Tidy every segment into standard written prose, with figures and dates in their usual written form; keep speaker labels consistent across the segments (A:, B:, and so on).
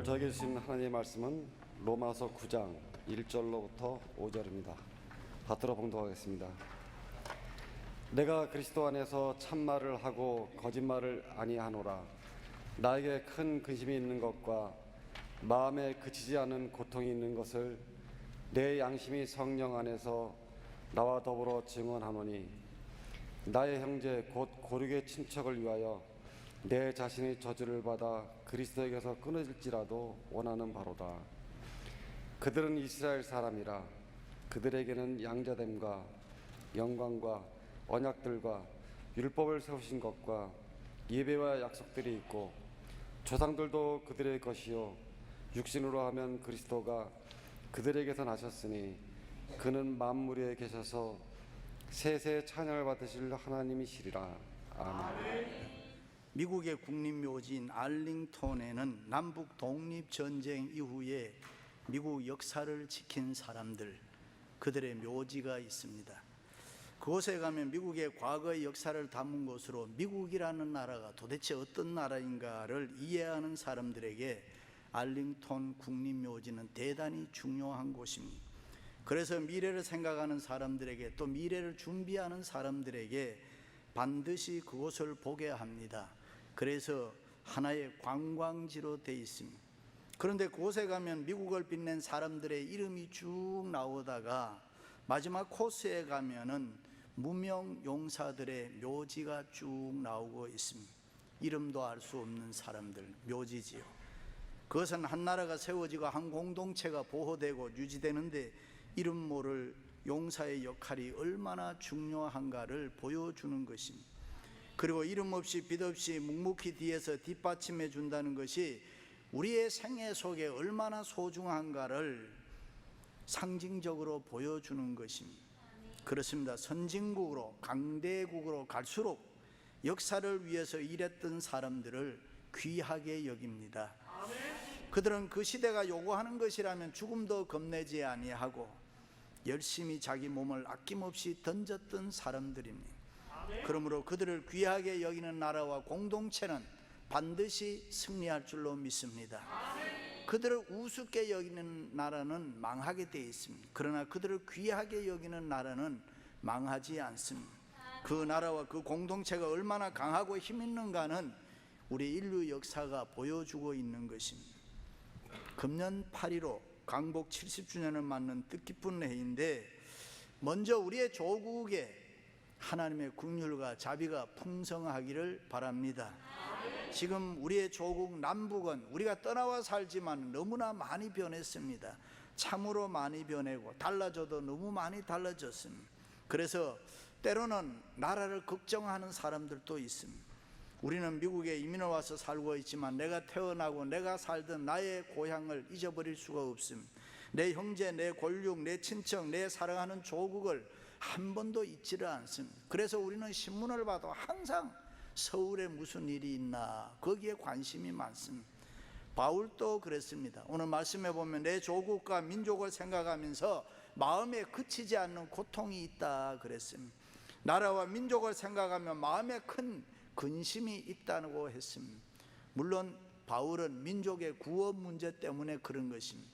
A: 오늘 저에게 주신 하나님의 말씀은 로마서 9장 1절로부터 5절입니다. 받들어 봉독하겠습니다. 내가 그리스도 안에서 참말을 하고 거짓말을 아니하노라. 나에게 큰 근심이 있는 것과 마음에 그치지 않은 고통이 있는 것을 내 양심이 성령 안에서 나와 더불어 증언하노니, 나의 형제 곧 고륙의 친척을 위하여 내 자신의 저주를 받아 그리스도에게서 끊어질지라도 원하는 바로다. 그들은 이스라엘 사람이라. 그들에게는 양자됨과 영광과 언약들과 율법을 세우신 것과 예배와 약속들이 있고, 조상들도 그들의 것이요 육신으로 하면 그리스도가 그들에게서 나셨으니 그는 만물 위에 계셔서 세세 찬양을 받으실 하나님이시리라. 아멘.
B: 미국의 국립묘지인 알링톤에는 남북 독립전쟁 이후에 미국 역사를 지킨 사람들, 그들의 묘지가 있습니다. 그곳에 가면 미국의 과거의 역사를 담은 곳으로 미국이라는 나라가 도대체 어떤 나라인가를 이해하는 사람들에게 알링톤 국립묘지는 대단히 중요한 곳입니다. 그래서 미래를 생각하는 사람들에게, 또 미래를 준비하는 사람들에게 반드시 그곳을 보게 합니다. 그래서 하나의 관광지로 되어 있습니다. 그런데 그곳에 가면 미국을 빛낸 사람들의 이름이 쭉 나오다가 마지막 코스에 가면은 무명 용사들의 묘지가 쭉 나오고 있습니다. 이름도 알 수 없는 사람들, 묘지지요. 그것은 한 나라가 세워지고 한 공동체가 보호되고 유지되는데 이름 모를 용사의 역할이 얼마나 중요한가를 보여주는 것입니다. 그리고 이름 없이 빛 없이 묵묵히 뒤에서 뒷받침해 준다는 것이 우리의 생애 속에 얼마나 소중한가를 상징적으로 보여주는 것입니다. 그렇습니다. 선진국으로, 강대국으로 갈수록 역사를 위해서 일했던 사람들을 귀하게 여깁니다. 그들은 그 시대가 요구하는 것이라면 죽음도 겁내지 아니하고 열심히 자기 몸을 아낌없이 던졌던 사람들입니다. 그러므로 그들을 귀하게 여기는 나라와 공동체는 반드시 승리할 줄로 믿습니다. 그들을 우습게 여기는 나라는 망하게 되어 있습니다. 그러나 그들을 귀하게 여기는 나라는 망하지 않습니다. 그 나라와 그 공동체가 얼마나 강하고 힘 있는가는 우리 인류 역사가 보여주고 있는 것입니다. 금년 8.15 광복 70주년을 맞는 뜻깊은 해인데, 먼저 우리의 조국에 하나님의 긍휼과 자비가 풍성하기를 바랍니다. 지금 우리의 조국 남북은 우리가 떠나와 살지만 너무나 많이 변했습니다. 참으로 많이 변하고 달라져도 너무 많이 달라졌습니다. 그래서 때로는 나라를 걱정하는 사람들도 있습니다. 우리는 미국에 이민을 와서 살고 있지만 내가 태어나고 내가 살던 나의 고향을 잊어버릴 수가 없습니다. 내 형제, 내 골육, 내 친척, 내 사랑하는 조국을 한 번도 잊지를 않습니다. 그래서 우리는 신문을 봐도 항상 서울에 무슨 일이 있나 거기에 관심이 많습니다. 바울도 그랬습니다. 오늘 말씀해 보면 내 조국과 민족을 생각하면서 마음에 그치지 않는 고통이 있다 그랬습니다. 나라와 민족을 생각하면 마음에 큰 근심이 있다고 했습니다. 물론 바울은 민족의 구원 문제 때문에 그런 것입니다.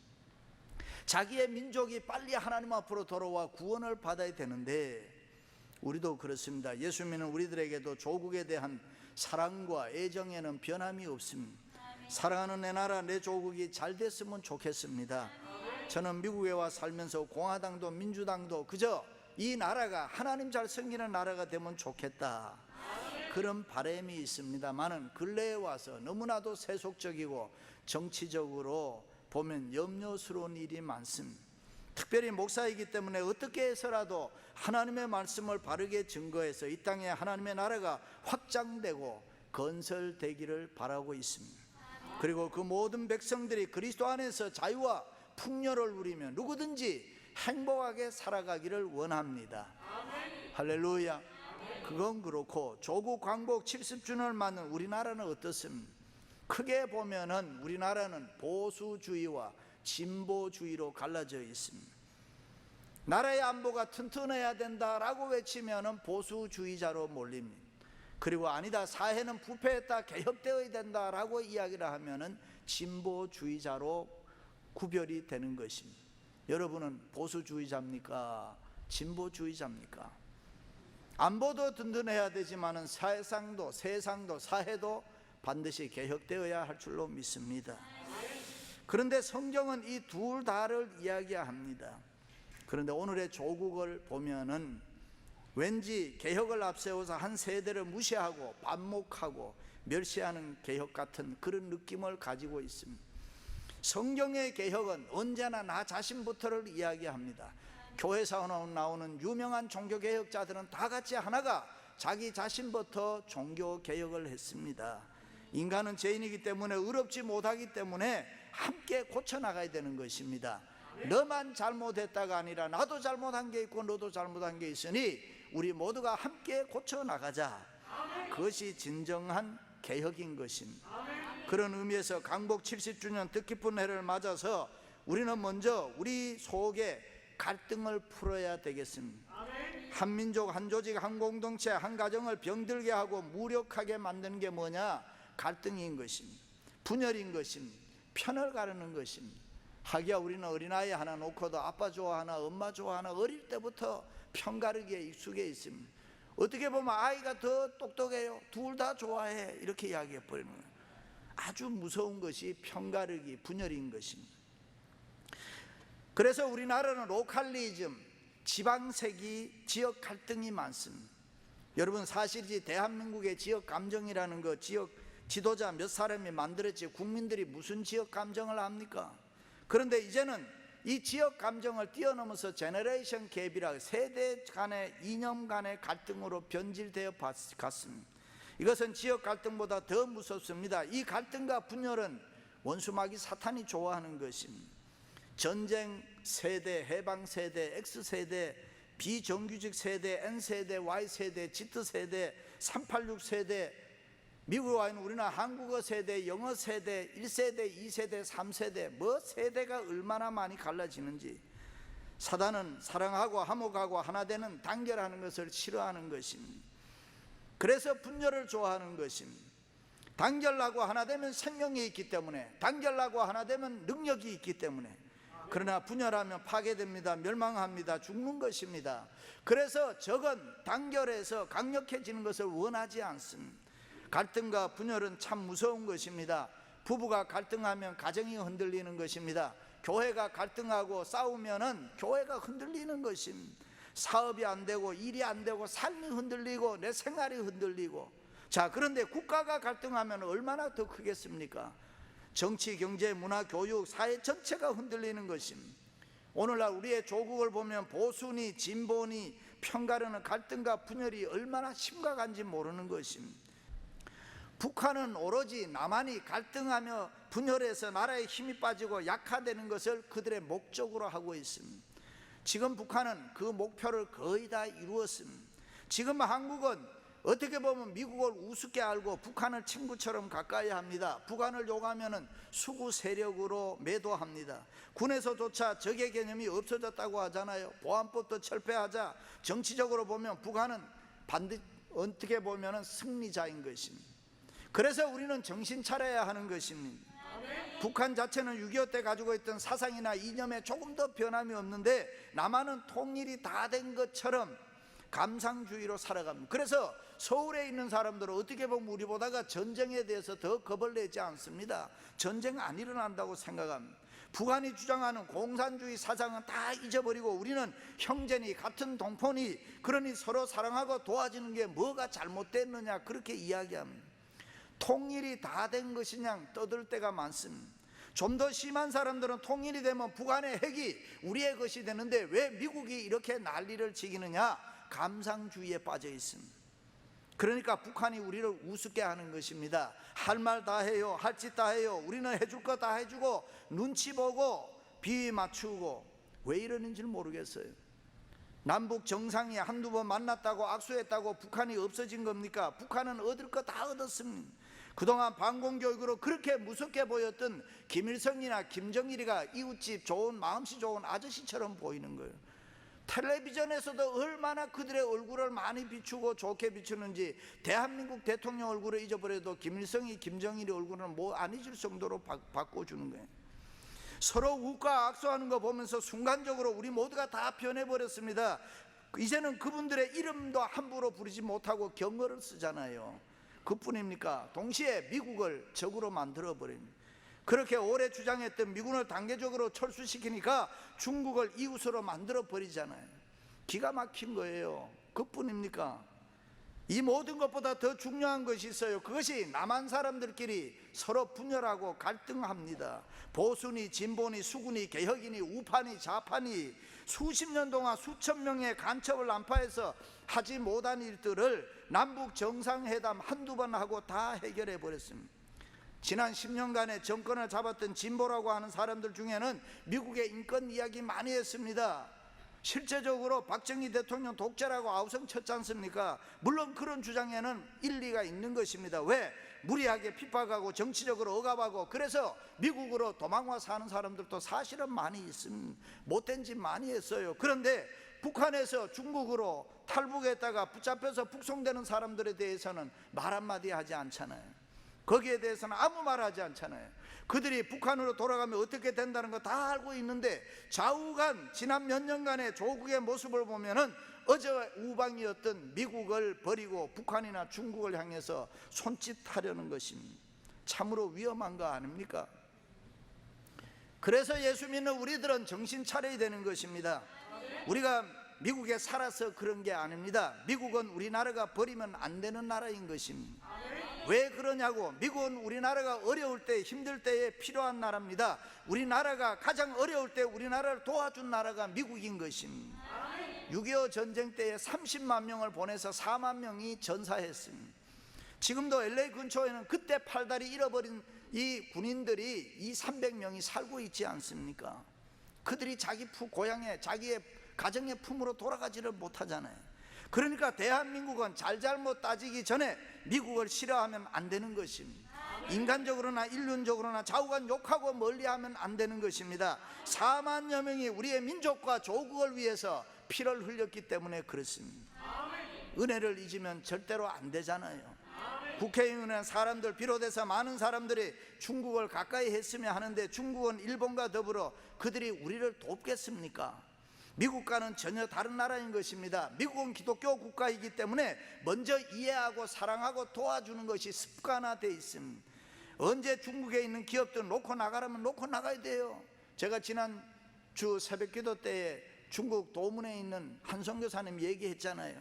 B: 자기의 민족이 빨리 하나님 앞으로 돌아와 구원을 받아야 되는데, 우리도 그렇습니다. 예수 믿는 우리들에게도 조국에 대한 사랑과 애정에는 변함이 없습니다. 사랑하는 내 나라, 내 조국이 잘 됐으면 좋겠습니다. 저는 미국에 와 살면서 공화당도 민주당도 그저 이 나라가 하나님 잘 섬기는 나라가 되면 좋겠다, 그런 바람이 있습니다만은 근래에 와서 너무나도 세속적이고 정치적으로 보면 염려스러운 일이 많습니다. 특별히 목사이기 때문에 어떻게 해서라도 하나님의 말씀을 바르게 증거해서 이 땅에 하나님의 나라가 확장되고 건설되기를 바라고 있습니다. 그리고 그 모든 백성들이 그리스도 안에서 자유와 풍요를 누리며 누구든지 행복하게 살아가기를 원합니다. 할렐루야. 그건 그렇고 조국 광복 70주년을 맞는 우리나라는 어떻습니까? 크게 보면은 우리나라는 보수주의와 진보주의로 갈라져 있습니다. 나라의 안보가 튼튼해야 된다라고 외치면은 보수주의자로 몰립니다. 그리고 아니다, 사회는 부패했다, 개혁되어야 된다라고 이야기를 하면은 진보주의자로 구별이 되는 것입니다. 여러분은 보수주의자입니까? 진보주의자입니까? 안보도 든든해야 되지만은 세상도 사회도 반드시 개혁되어야 할 줄로 믿습니다. 그런데 성경은 이 둘 다를 이야기합니다. 그런데 오늘의 조국을 보면은 왠지 개혁을 앞세워서 한 세대를 무시하고 반목하고 멸시하는 개혁 같은 그런 느낌을 가지고 있습니다. 성경의 개혁은 언제나 나 자신부터를 이야기합니다. 교회에서 나오는 유명한 종교개혁자들은 다 같이 하나가 자기 자신부터 종교개혁을 했습니다. 인간은 죄인이기 때문에 의롭지 못하기 때문에 함께 고쳐나가야 되는 것입니다. 너만 잘못했다가 아니라 나도 잘못한 게 있고 너도 잘못한 게 있으니 우리 모두가 함께 고쳐나가자. 그것이 진정한 개혁인 것입니다. 그런 의미에서 강복 70주년 뜻깊은 해를 맞아서 우리는 먼저 우리 속에 갈등을 풀어야 되겠습니다. 한 민족, 한 조직, 한 공동체, 한 가정을 병들게 하고 무력하게 만드는 게 뭐냐? 갈등인 것입니다. 분열인 것입니다. 편을 가르는 것입니다. 하기야 우리는 어린아이 하나 놓고도 아빠 좋아하나 엄마 좋아하나 어릴 때부터 편가르기에 익숙해 있습니다. 어떻게 보면 아이가 더 똑똑해요, 둘 다 좋아해, 이렇게 이야기해 버리는 거예요. 아주 무서운 것이 편가르기, 분열인 것입니다. 그래서 우리나라는 로컬리즘, 지방색이, 지역 갈등이 많습니다. 여러분 사실이지 대한민국의 지역 감정이라는 거 지역 지도자 몇 사람이 만들었지 국민들이 무슨 지역 감정을 합니까? 그런데 이제는 이 지역 감정을 뛰어넘어서 제너레이션 갭이라 세대 간의 이념 간의 갈등으로 변질되어 갔습니다. 이것은 지역 갈등보다 더 무섭습니다. 이 갈등과 분열은 원수마귀 사탄이 좋아하는 것입니다. 전쟁 세대, 해방 세대, X세대, 비정규직 세대, N세대, Y세대, Z세대, 386 세대, 미국에 와 있는 우리나라 한국어 세대, 영어 세대, 1세대, 2세대, 3세대, 뭐 세대가 얼마나 많이 갈라지는지. 사단은 사랑하고 화목하고 하나 되는 단결하는 것을 싫어하는 것입니다. 그래서 분열을 좋아하는 것입니다. 단결하고 하나 되면 생명이 있기 때문에, 단결하고 하나 되면 능력이 있기 때문에. 그러나 분열하면 파괴됩니다. 멸망합니다. 죽는 것입니다. 그래서 적은 단결해서 강력해지는 것을 원하지 않습니다. 갈등과 분열은 참 무서운 것입니다. 부부가 갈등하면 가정이 흔들리는 것입니다. 교회가 갈등하고 싸우면은 교회가 흔들리는 것입니다. 사업이 안 되고 일이 안 되고 삶이 흔들리고 내 생활이 흔들리고. 자, 그런데 국가가 갈등하면 얼마나 더 크겠습니까? 정치, 경제, 문화, 교육, 사회 전체가 흔들리는 것입니다. 오늘날 우리의 조국을 보면 보수니 진보니 편가르는 갈등과 분열이 얼마나 심각한지 모르는 것입니다. 북한은 오로지 남한이 갈등하며 분열해서 나라의 힘이 빠지고 약화되는 것을 그들의 목적으로 하고 있습니다. 지금 북한은 그 목표를 거의 다 이루었습니다. 지금 한국은 어떻게 보면 미국을 우습게 알고 북한을 친구처럼 가까이 합니다. 북한을 욕하면 수구 세력으로 매도합니다. 군에서조차 적의 개념이 없어졌다고 하잖아요. 보안법도 철폐하자. 정치적으로 보면 북한은 반드시 어떻게 보면 승리자인 것입니다. 그래서 우리는 정신 차려야 하는 것입니다. 북한 자체는 6.25 때 가지고 있던 사상이나 이념에 조금 더 변함이 없는데 남한은 통일이 다 된 것처럼 감상주의로 살아갑니다. 그래서 서울에 있는 사람들은 어떻게 보면 우리보다가 전쟁에 대해서 더 겁을 내지 않습니다. 전쟁 안 일어난다고 생각합니다. 북한이 주장하는 공산주의 사상은 다 잊어버리고 우리는 형제니 같은 동포니 그러니 서로 사랑하고 도와주는 게 뭐가 잘못됐느냐 그렇게 이야기합니다. 통일이 다 된 것이냐 떠들 때가 많습니다. 좀 더 심한 사람들은 통일이 되면 북한의 핵이 우리의 것이 되는데 왜 미국이 이렇게 난리를 지기느냐, 감상주의에 빠져 있습니다. 그러니까 북한이 우리를 우습게 하는 것입니다. 할 말 다 해요, 할 짓 다 해요, 우리는 해줄 거 다 해주고 눈치 보고 비위 맞추고. 왜 이러는지 모르겠어요. 남북 정상이 한두 번 만났다고 악수했다고 북한이 없어진 겁니까? 북한은 얻을 거 다 얻었습니다. 그동안 반공교육으로 그렇게 무섭게 보였던 김일성이나 김정일이가 이웃집 좋은 마음씨 좋은 아저씨처럼 보이는 거예요. 텔레비전에서도 얼마나 그들의 얼굴을 많이 비추고 좋게 비추는지, 대한민국 대통령 얼굴을 잊어버려도 김일성이 김정일의 얼굴은 뭐 안 잊을 정도로 바꿔주는 거예요. 서로 웃고 악수하는 거 보면서 순간적으로 우리 모두가 다 변해버렸습니다. 이제는 그분들의 이름도 함부로 부르지 못하고 경어를 쓰잖아요. 그뿐입니까? 동시에 미국을 적으로 만들어버립니다. 그렇게 오래 주장했던 미군을 단계적으로 철수시키니까 중국을 이웃으로 만들어 버리잖아요. 기가 막힌 거예요. 그뿐입니까? 이 모든 것보다 더 중요한 것이 있어요. 그것이 남한 사람들끼리 서로 분열하고 갈등합니다. 보수니 진보니 수구니 개혁이니 우파니 좌파니 수십 년 동안 수천 명의 간첩을 난파해서 하지 못한 일들을 남북 정상회담 한두 번 하고 다 해결해 버렸습니다. 지난 10년간의 정권을 잡았던 진보라고 하는 사람들 중에는 미국의 인권 이야기 많이 했습니다. 실제적으로 박정희 대통령 독재라고 아우성 쳤지 않습니까? 물론 그런 주장에는 일리가 있는 것입니다. 왜? 무리하게 핍박하고 정치적으로 억압하고, 그래서 미국으로 도망와 사는 사람들도 사실은 많이 있습니다. 못된 짓 많이 했어요. 그런데 북한에서 중국으로 탈북했다가 붙잡혀서 북송되는 사람들에 대해서는 말 한마디 하지 않잖아요. 거기에 대해서는 아무 말 하지 않잖아요. 그들이 북한으로 돌아가면 어떻게 된다는 거 다 알고 있는데, 좌우간 지난 몇 년간의 조국의 모습을 보면은 어제 우방이었던 미국을 버리고 북한이나 중국을 향해서 손짓하려는 것입니다. 참으로 위험한 거 아닙니까? 그래서 예수 믿는 우리들은 정신 차려야 되는 것입니다. 우리가 미국에 살아서 그런 게 아닙니다. 미국은 우리나라가 버리면 안 되는 나라인 것입니다. 왜 그러냐고, 미국은 우리나라가 어려울 때, 힘들 때에 필요한 나라입니다. 우리나라가 가장 어려울 때 우리나라를 도와준 나라가 미국인 것입니다. 6.25 전쟁 때에 30만 명을 보내서 4만 명이 전사했습니다. 지금도 LA 근처에는 그때 팔다리 잃어버린 이 군인들이 300명이 살고 있지 않습니까? 그들이 자기 고향에, 자기의 가정의 품으로 돌아가지를 못하잖아요. 그러니까 대한민국은 잘잘못 따지기 전에 미국을 싫어하면 안 되는 것입니다. 인간적으로나 인륜적으로나 좌우간 욕하고 멀리하면 안 되는 것입니다. 4만여 명이 우리의 민족과 조국을 위해서 피를 흘렸기 때문에 그렇습니다. 은혜를 잊으면 절대로 안 되잖아요. 국회의원은 사람들 비롯해서 많은 사람들이 중국을 가까이 했으면 하는데, 중국은 일본과 더불어 그들이 우리를 돕겠습니까? 미국과는 전혀 다른 나라인 것입니다. 미국은 기독교 국가이기 때문에 먼저 이해하고 사랑하고 도와주는 것이 습관화되어 있습니다. 언제 중국에 있는 기업들 놓고 나가라면 놓고 나가야 돼요. 제가 지난 주 새벽기도 때에 중국 도문에 있는 한 선교사님 얘기했잖아요.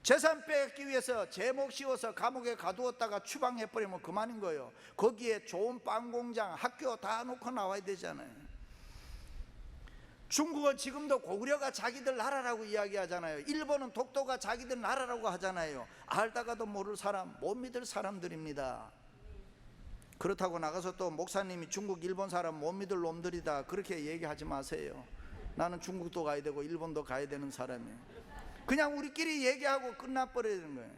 B: 재산 뺏기 위해서 제목 씌워서 감옥에 가두었다가 추방해버리면 그만인 거예요. 거기에 좋은 빵공장, 학교 다 놓고 나와야 되잖아요. 중국은 지금도 고구려가 자기들 나라라고 이야기하잖아요. 일본은 독도가 자기들 나라라고 하잖아요. 알다가도 모를 사람, 못 믿을 사람들입니다. 그렇다고 나가서 또 목사님이 중국, 일본 사람 못 믿을 놈들이다, 그렇게 얘기하지 마세요. 나는 중국도 가야 되고 일본도 가야 되는 사람이에요. 그냥 우리끼리 얘기하고 끝나버려야 되는 거예요.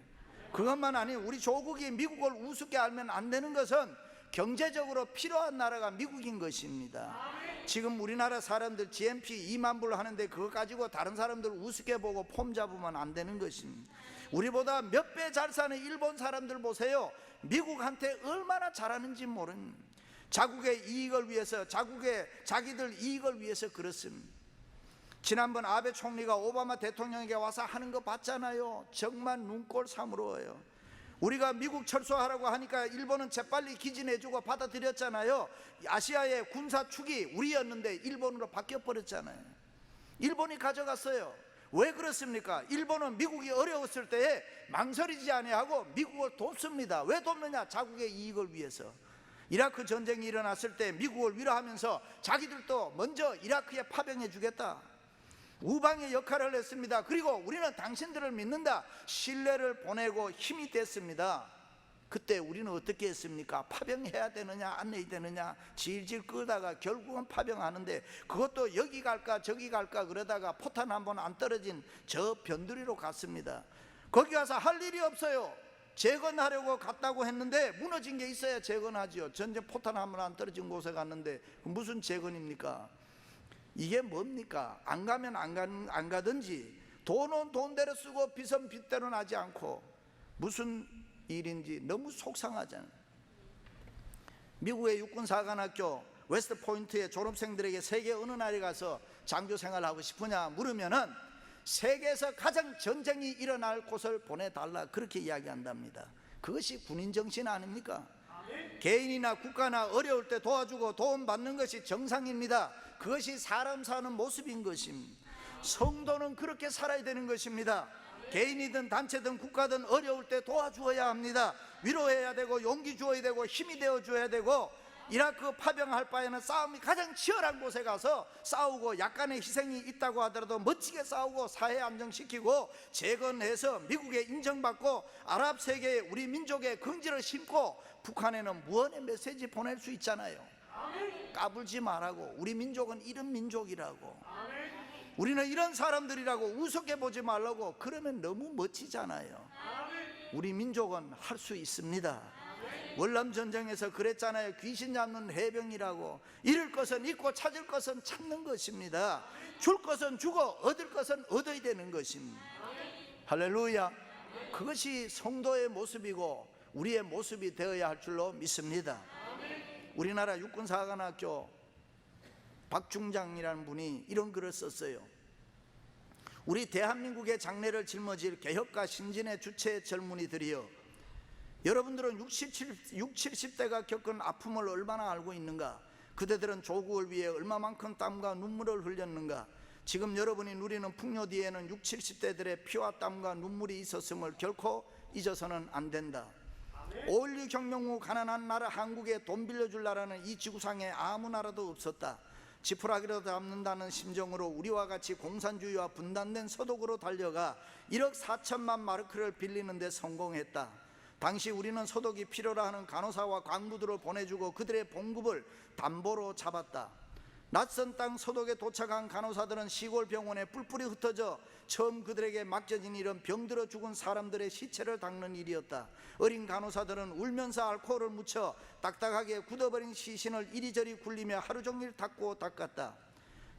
B: 그것만 아니고 우리 조국이 미국을 우습게 알면 안 되는 것은 경제적으로 필요한 나라가 미국인 것입니다. 지금 우리나라 사람들 GNP 2만 불 하는데 그거 가지고 다른 사람들 우습게 보고 폼 잡으면 안 되는 것입니다. 우리보다 몇 배 잘 사는 일본 사람들 보세요. 미국한테 얼마나 잘하는지 모릅니다. 자국의 이익을 위해서, 자기들 이익을 위해서 그렇습니다. 지난번 아베 총리가 오바마 대통령에게 와서 하는 거 봤잖아요. 정말 눈꼴 사무로워요. 우리가 미국 철수하라고 하니까 일본은 재빨리 기진해주고 받아들였잖아요. 아시아의 군사축이 우리였는데 일본으로 바뀌어버렸잖아요. 일본이 가져갔어요. 왜 그렇습니까? 일본은 미국이 어려웠을 때에 망설이지 아니하고 미국을 돕습니다. 왜 돕느냐? 자국의 이익을 위해서. 이라크 전쟁이 일어났을 때 미국을 위로하면서 자기들도 먼저 이라크에 파병해 주겠다, 우방의 역할을 했습니다. 그리고 우리는 당신들을 믿는다, 신뢰를 보내고 힘이 됐습니다. 그때 우리는 어떻게 했습니까? 파병해야 되느냐 안 해야 되느냐 질질 끌다가 결국은 파병하는데, 그것도 여기 갈까 저기 갈까 그러다가 포탄 한 번 안 떨어진 저 변두리로 갔습니다. 거기 가서 할 일이 없어요. 재건하려고 갔다고 했는데 무너진 게 있어야 재건하지요. 전쟁 포탄 한 번 안 떨어진 곳에 갔는데 무슨 재건입니까? 이게 뭡니까? 안 가면 안 가든지 돈은 돈대로 쓰고 빚은 빚대로 나지 않고 무슨 일인지 너무 속상하잖아요. 미국의 육군사관학교 웨스트 포인트의 졸업생들에게 세계 어느 나라에 가서 장교 생활하고 싶으냐 물으면은 세계에서 가장 전쟁이 일어날 곳을 보내달라 그렇게 이야기한답니다. 그것이 군인 정신 아닙니까? 개인이나 국가나 어려울 때 도와주고 도움 받는 것이 정상입니다. 그것이 사람 사는 모습인 것입니다. 성도는 그렇게 살아야 되는 것입니다. 개인이든 단체든 국가든 어려울 때 도와주어야 합니다. 위로해야 되고 용기 주어야 되고 힘이 되어 줘야 되고, 이라크 파병할 바에는 싸움이 가장 치열한 곳에 가서 싸우고 약간의 희생이 있다고 하더라도 멋지게 싸우고 사회 안정시키고 재건해서 미국에 인정받고 아랍 세계에 우리 민족의 긍지를 심고 북한에는 무언의 메시지 보낼 수 있잖아요. 까불지 말라고. 우리 민족은 이런 민족이라고, 우리는 이런 사람들이라고 우습게 보지 말라고. 그러면 너무 멋지잖아요. 우리 민족은 할 수 있습니다. 월남전쟁에서 그랬잖아요. 귀신 잡는 해병이라고. 잃을 것은 잃고 찾을 것은 찾는 것입니다. 줄 것은 주고 얻을 것은 얻어야 되는 것입니다. 할렐루야. 그것이 성도의 모습이고 우리의 모습이 되어야 할 줄로 믿습니다. 우리나라 육군사관학교 박중장이라는 분이 이런 글을 썼어요. 우리 대한민국의 장래를 짊어질 개혁과 신진의 주체 젊은이들이여, 여러분들은 60, 70대가 겪은 아픔을 얼마나 알고 있는가? 그대들은 조국을 위해 얼마만큼 땀과 눈물을 흘렸는가? 지금 여러분이 누리는 풍요 뒤에는 60, 70대들의 피와 땀과 눈물이 있었음을 결코 잊어서는 안 된다. 5.16 혁명 후 가난한 나라 한국에 돈 빌려줄 나라는 이 지구상에 아무 나라도 없었다. 지푸라기로 잡는다는 심정으로 우리와 같이 공산주의와 분단된 서독으로 달려가 1억 4천만 마르크를 빌리는 데 성공했다. 당시 우리는 서독이 필요로 하는 간호사와 광부들을 보내주고 그들의 봉급을 담보로 잡았다. 낯선 땅 서독에 도착한 간호사들은 시골 병원에 뿔뿔이 흩어져 처음 그들에게 맡겨진 일은 병들어 죽은 사람들의 시체를 닦는 일이었다. 어린 간호사들은 울면서 알코올을 묻혀 딱딱하게 굳어버린 시신을 이리저리 굴리며 하루 종일 닦고 닦았다.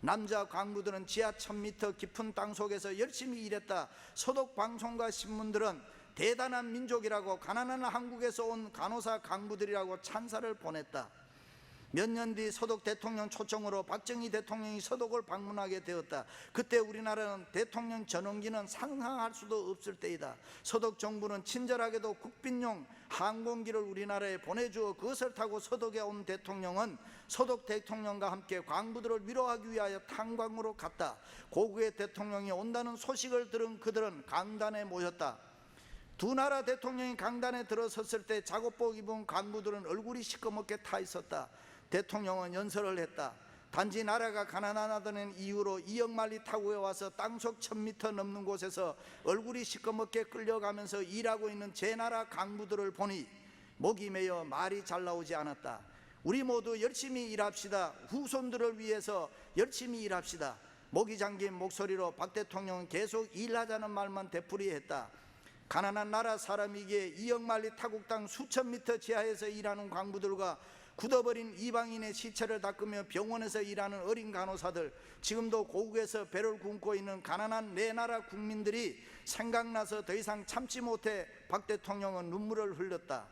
B: 남자 광부들은 지하 1000m 깊은 땅속에서 열심히 일했다. 서독 방송과 신문들은 대단한 민족이라고, 가난한 한국에서 온 간호사 강부들이라고 찬사를 보냈다. 몇 년 뒤 서독 대통령 초청으로 박정희 대통령이 서독을 방문하게 되었다. 그때 우리나라는 대통령 전용기는 상상할 수도 없을 때이다. 서독 정부는 친절하게도 국빈용 항공기를 우리나라에 보내주어 그것을 타고 서독에 온 대통령은 서독 대통령과 함께 광부들을 위로하기 위하여 탄광으로 갔다. 고국의 대통령이 온다는 소식을 들은 그들은 강단에 모였다. 두 나라 대통령이 강단에 들어섰을 때 작업복 입은 간부들은 얼굴이 시꺼멓게 타 있었다. 대통령은 연설을 했다. 단지 나라가 가난하다는 이유로 2억 마리 타고에 와서 땅속 1000m 넘는 곳에서 얼굴이 시꺼멓게 끌려가면서 일하고 있는 제 나라 간부들을 보니 목이 메어 말이 잘 나오지 않았다. 우리 모두 열심히 일합시다. 후손들을 위해서 열심히 일합시다. 목이 잠긴 목소리로 박 대통령은 계속 일하자는 말만 되풀이했다. 가난한 나라 사람이기에 2억 마리 타국 땅 수천 미터 지하에서 일하는 광부들과 굳어버린 이방인의 시체를 닦으며 병원에서 일하는 어린 간호사들, 지금도 고국에서 배를 굶고 있는 가난한 내 나라 국민들이 생각나서 더 이상 참지 못해 박 대통령은 눈물을 흘렸다.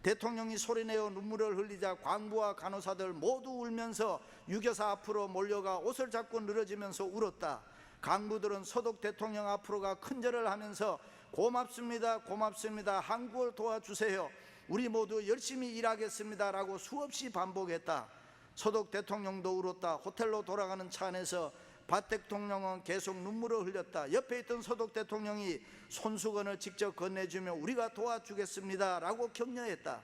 B: 대통령이 소리내어 눈물을 흘리자 광부와 간호사들 모두 울면서 유교사 앞으로 몰려가 옷을 잡고 늘어지면서 울었다. 간부들은 서독 대통령 앞으로가 큰절을 하면서 고맙습니다, 고맙습니다, 한국을 도와주세요, 우리 모두 열심히 일하겠습니다 라고 수없이 반복했다. 서독 대통령도 울었다. 호텔로 돌아가는 차 안에서 박 대통령은 계속 눈물을 흘렸다. 옆에 있던 서독 대통령이 손수건을 직접 건네주며 우리가 도와주겠습니다 라고 격려했다.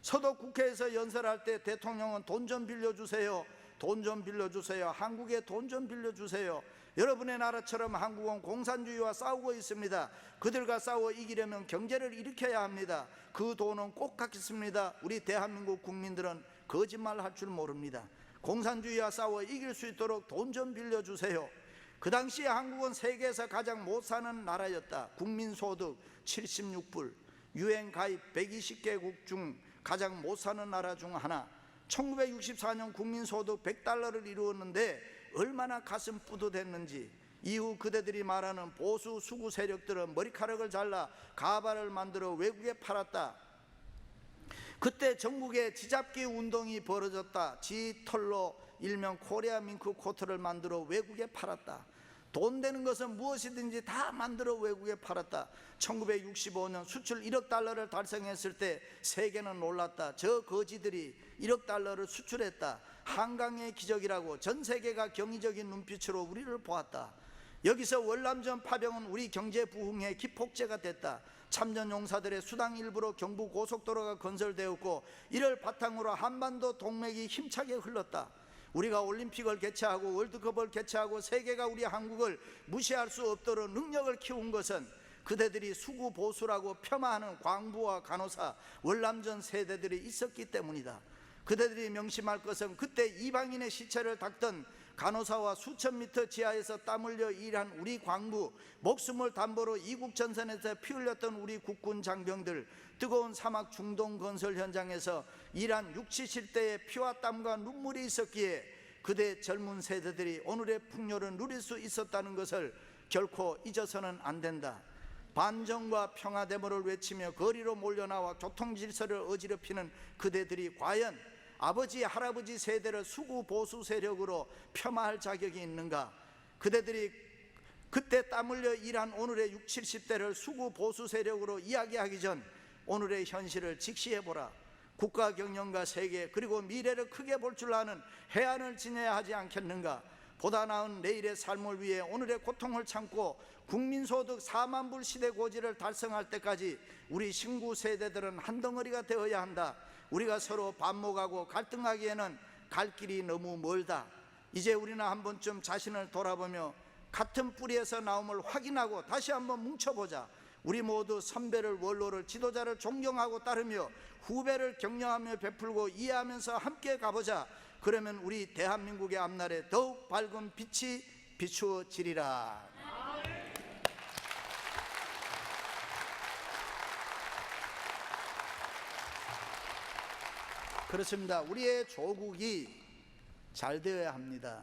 B: 서독 국회에서 연설할 때 대통령은 돈 좀 빌려주세요, 돈 좀 빌려주세요, 한국에 돈 좀 빌려주세요, 여러분의 나라처럼 한국은 공산주의와 싸우고 있습니다. 그들과 싸워 이기려면 경제를 일으켜야 합니다. 그 돈은 꼭 갖겠습니다. 우리 대한민국 국민들은 거짓말할 줄 모릅니다. 공산주의와 싸워 이길 수 있도록 돈 좀 빌려주세요. 그 당시에 한국은 세계에서 가장 못 사는 나라였다. 국민소득 76불, 유엔 가입 120개국 중 가장 못 사는 나라 중 하나. 1964년 국민소득 $100를 이루었는데 얼마나 가슴 뿌듯했는지. 이후 그대들이 말하는 보수 수구 세력들은 머리카락을 잘라 가발을 만들어 외국에 팔았다. 그때 전국에 지잡기 운동이 벌어졌다. 지털로 일명 코리아 밍크 코트를 만들어 외국에 팔았다. 돈 되는 것은 무엇이든지 다 만들어 외국에 팔았다. 1965년 수출 1억 달러를 달성했을 때 세계는 놀랐다. 저 거지들이 1억 달러를 수출했다. 한강의 기적이라고 전 세계가 경이적인 눈빛으로 우리를 보았다. 여기서 월남전 파병은 우리 경제 부흥의 기폭제가 됐다. 참전용사들의 수당 일부로 경부 고속도로가 건설되었고, 이를 바탕으로 한반도 동맥이 힘차게 흘렀다. 우리가 올림픽을 개최하고 월드컵을 개최하고 세계가 우리 한국을 무시할 수 없도록 능력을 키운 것은 그대들이 수구 보수라고 폄하하는 광부와 간호사, 월남전 세대들이 있었기 때문이다. 그대들이 명심할 것은 그때 이방인의 시체를 닦던 간호사와 수천 미터 지하에서 땀 흘려 일한 우리 광부, 목숨을 담보로 이국전선에서 피 흘렸던 우리 국군 장병들, 뜨거운 사막 중동 건설 현장에서 일한 60, 70대의 피와 땀과 눈물이 있었기에 그대 젊은 세대들이 오늘의 풍요를 누릴 수 있었다는 것을 결코 잊어서는 안 된다. 반정과 평화 데모를 외치며 거리로 몰려나와 교통질서를 어지럽히는 그대들이 과연 아버지, 할아버지 세대를 수구 보수 세력으로 폄하할 자격이 있는가? 그대들이 그때 땀 흘려 일한 오늘의 60, 70대를 수구 보수 세력으로 이야기하기 전 오늘의 현실을 직시해보라. 국가 경영과 세계 그리고 미래를 크게 볼 줄 아는 해안을 지녀야 하지 않겠는가? 보다 나은 내일의 삶을 위해 오늘의 고통을 참고 국민소득 4만 불 시대 고지를 달성할 때까지 우리 신구 세대들은 한 덩어리가 되어야 한다. 우리가 서로 반목하고 갈등하기에는 갈 길이 너무 멀다. 이제 우리는 한 번쯤 자신을 돌아보며 같은 뿌리에서 나옴을 확인하고 다시 한번 뭉쳐보자. 우리 모두 선배를, 원로를, 지도자를 존경하고 따르며 후배를 격려하며 베풀고 이해하면서 함께 가보자. 그러면 우리 대한민국의 앞날에 더욱 밝은 빛이 비추어지리라. 그렇습니다. 우리의 조국이 잘 되어야 합니다.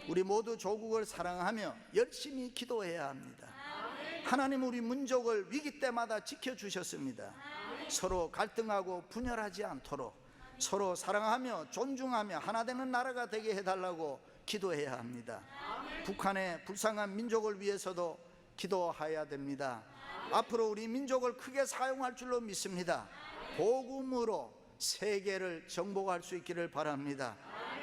B: 우리 모두 조국을 사랑하며 열심히 기도해야 합니다. 하나님 우리 민족을 위기 때마다 지켜주셨습니다. 서로 갈등하고 분열하지 않도록 서로 사랑하며 존중하며 하나 되는 나라가 되게 해달라고 기도해야 합니다. 북한의 불쌍한 민족을 위해서도 기도해야 됩니다. 앞으로 우리 민족을 크게 사용할 줄로 믿습니다. 복음으로 세계를 정복할 수 있기를 바랍니다.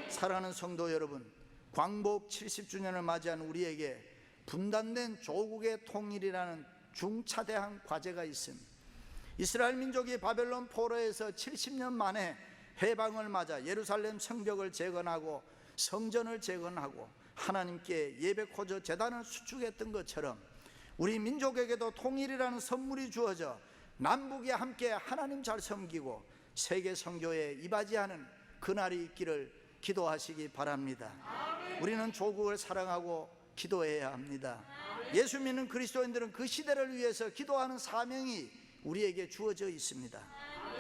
B: 사랑하는 성도 여러분, 광복 70주년을 맞이한 우리에게 분단된 조국의 통일이라는 중차대한 과제가 있습니다. 이스라엘 민족이 바벨론 포로에서 70년 만에 해방을 맞아 예루살렘 성벽을 재건하고 성전을 재건하고 하나님께 예배코저 제단을 수축했던 것처럼 우리 민족에게도 통일이라는 선물이 주어져 남북이 함께 하나님 잘 섬기고 세계 선교에 이바지하는 그날이 있기를 기도하시기 바랍니다. 우리는 조국을 사랑하고 기도해야 합니다. 예수 믿는 그리스도인들은 그 시대를 위해서 기도하는 사명이 우리에게 주어져 있습니다.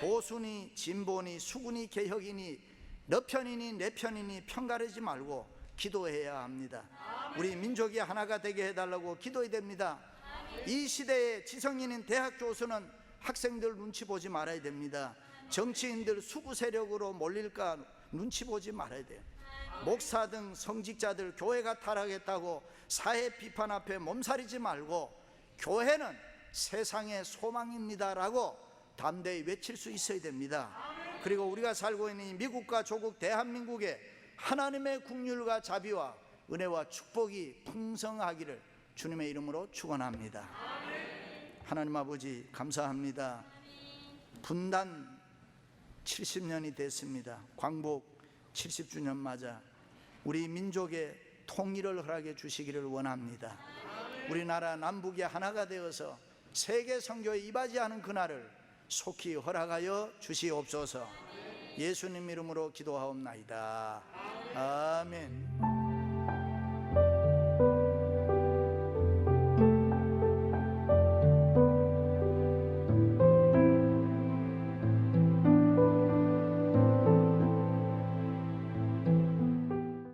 B: 보수니 진보니 수구니 개혁이니 너 편이니 내 편이니 편가르지 말고 기도해야 합니다. 우리 민족이 하나가 되게 해달라고 기도해야 됩니다. 이 시대의 지성인인 대학 교수는 학생들 눈치 보지 말아야 됩니다. 정치인들 수구 세력으로 몰릴까 눈치 보지 말아야 돼요. 목사 등 성직자들 교회가 타락했다고 사회 비판 앞에 몸살이지 말고 교회는 세상의 소망입니다라고 담대히 외칠 수 있어야 됩니다. 그리고 우리가 살고 있는 이 미국과 조국 대한민국에 하나님의 긍휼과 자비와 은혜와 축복이 풍성하기를 주님의 이름으로 축원합니다. 하나님 아버지 감사합니다. 분단 70년이 됐습니다. 광복 70주년 맞아 우리 민족의 통일을 허락해 주시기를 원합니다. 우리나라 남북이 하나가 되어서 세계 선교에 이바지하는 그날을 속히 허락하여 주시옵소서. 예수님 이름으로 기도하옵나이다. 아멘.